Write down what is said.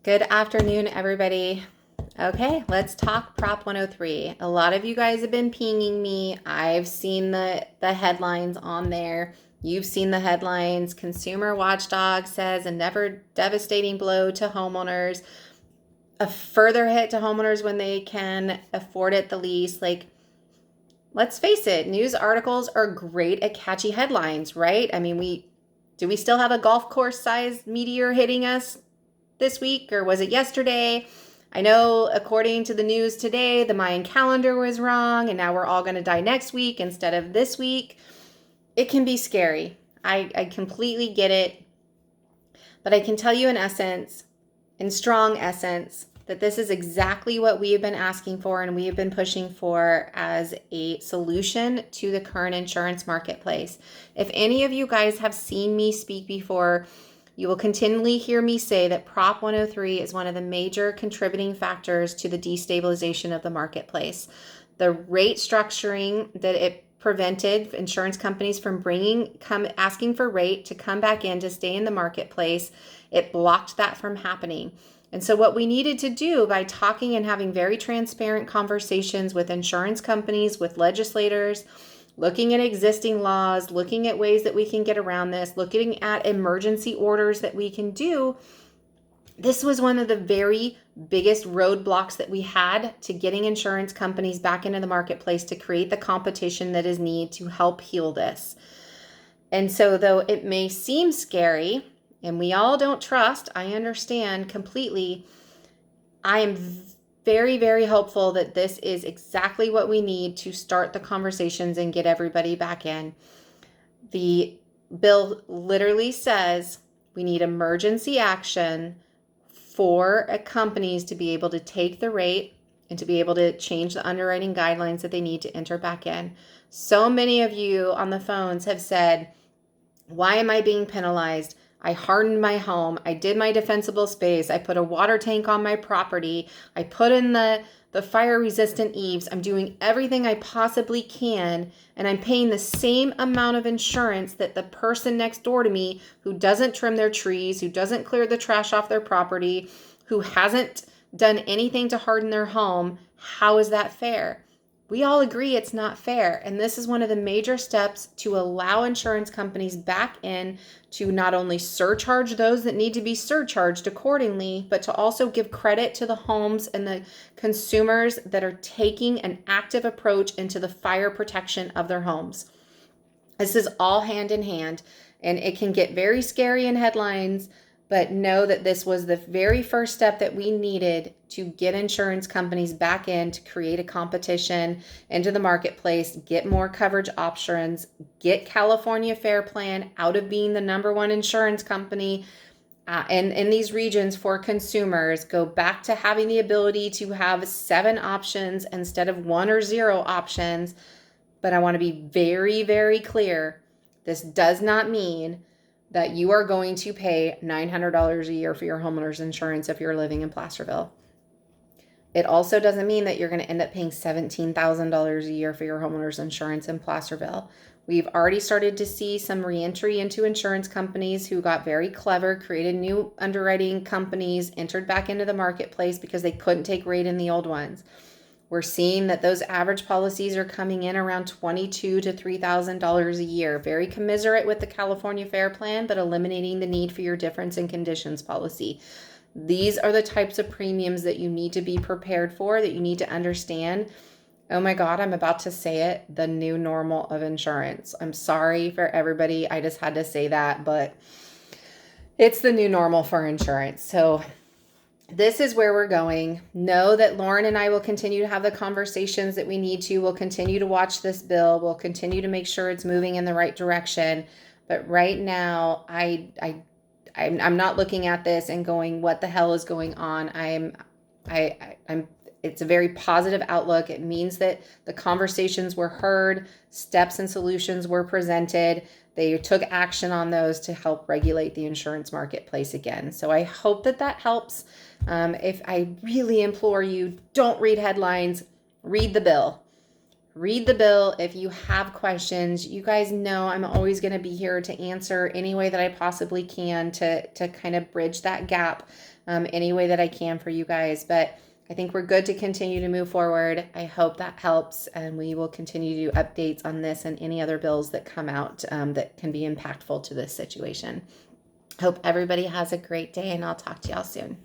Good afternoon, everybody. Okay, let's talk Prop 103. A lot of you guys have been pinging me. I've seen the headlines on there. You've seen the headlines. Consumer Watchdog says a never devastating blow to homeowners, a further hit to homeowners when they can afford it the least. Like, let's face it, news articles are great at catchy headlines, right? I mean, do we still have a golf course sized meteor hitting us this week, or was it yesterday? I know according to the news today, the Mayan calendar was wrong and now we're all going to die next week instead of this week. It can be scary. I completely get it. But I can tell you in essence, in strong essence, that this is exactly what we have been asking for and we have been pushing for as a solution to the current insurance marketplace. If any of you guys have seen me speak before, you will continually hear me say that Prop 103 is one of the major contributing factors to the destabilization of the marketplace. The rate structuring that it prevented insurance companies from asking for rate to come back in to stay in the marketplace, it blocked that from happening. And so what we needed to do by talking and having very transparent conversations with insurance companies, with legislators, looking at existing laws, looking at ways that we can get around this, looking at emergency orders that we can do, this was one of the very biggest roadblocks that we had to getting insurance companies back into the marketplace to create the competition that is needed to help heal this. And so though it may seem scary, and we all don't trust, I understand completely, I am very, very hopeful that this is exactly what we need to start the conversations and get everybody back in. The bill literally says we need emergency action for companies to be able to take the rate and to be able to change the underwriting guidelines that they need to enter back in. So many of you on the phones have said, why am I being penalized? I hardened my home. I did my defensible space. I put a water tank on my property. I put in the fire resistant eaves. I'm doing everything I possibly can. And I'm paying the same amount of insurance that the person next door to me who doesn't trim their trees, who doesn't clear the trash off their property, who hasn't done anything to harden their home. How is that fair? We all agree it's not fair. And this is one of the major steps to allow insurance companies back in to not only surcharge those that need to be surcharged accordingly, but to also give credit to the homes and the consumers that are taking an active approach into the fire protection of their homes. This is all hand in hand, and it can get very scary in headlines, but know that this was the very first step that we needed to get insurance companies back in to create a competition into the marketplace, get more coverage options, get California Fair Plan out of being the number one insurance company in these regions for consumers, go back to having the ability to have 7 options instead of 1 or 0 options. But I want to be very, very clear. This does not mean that you are going to pay $900 a year for your homeowner's insurance if you're living in Placerville. It also doesn't mean that you're going to end up paying $17,000 a year for your homeowner's insurance in Placerville. We've already started to see some reentry into insurance companies who got very clever, created new underwriting companies, entered back into the marketplace because they couldn't take rate in the old ones. We're seeing that those average policies are coming in around $22,000 to $3,000 a year. Very commiserate with the California Fair Plan, but eliminating the need for your difference in conditions policy. These are the types of premiums that you need to be prepared for, that you need to understand. Oh my God, I'm about to say it, the new normal of insurance. I'm sorry for everybody. I just had to say that, but it's the new normal for insurance. So this is where we're going. Know that Lauren and I will continue to have the conversations that we need to. We'll continue to watch this bill. We'll continue to make sure it's moving in the right direction. But right now, I'm not looking at this and going, what the hell is going on? It's a very positive outlook. It means that the conversations were heard, steps and solutions were presented. They took action on those to help regulate the insurance marketplace again. So I hope that helps. If I really implore you, don't read headlines, read the bill. read the bill. If you have questions, you guys know I'm always going to be here to answer any way that I possibly can to kind of bridge that gap any way that I can for you guys. But I think we're good to continue to move forward. I hope that helps, and we will continue to do updates on this and any other bills that come out that can be impactful to this situation. Hope everybody has a great day, and I'll talk to y'all soon.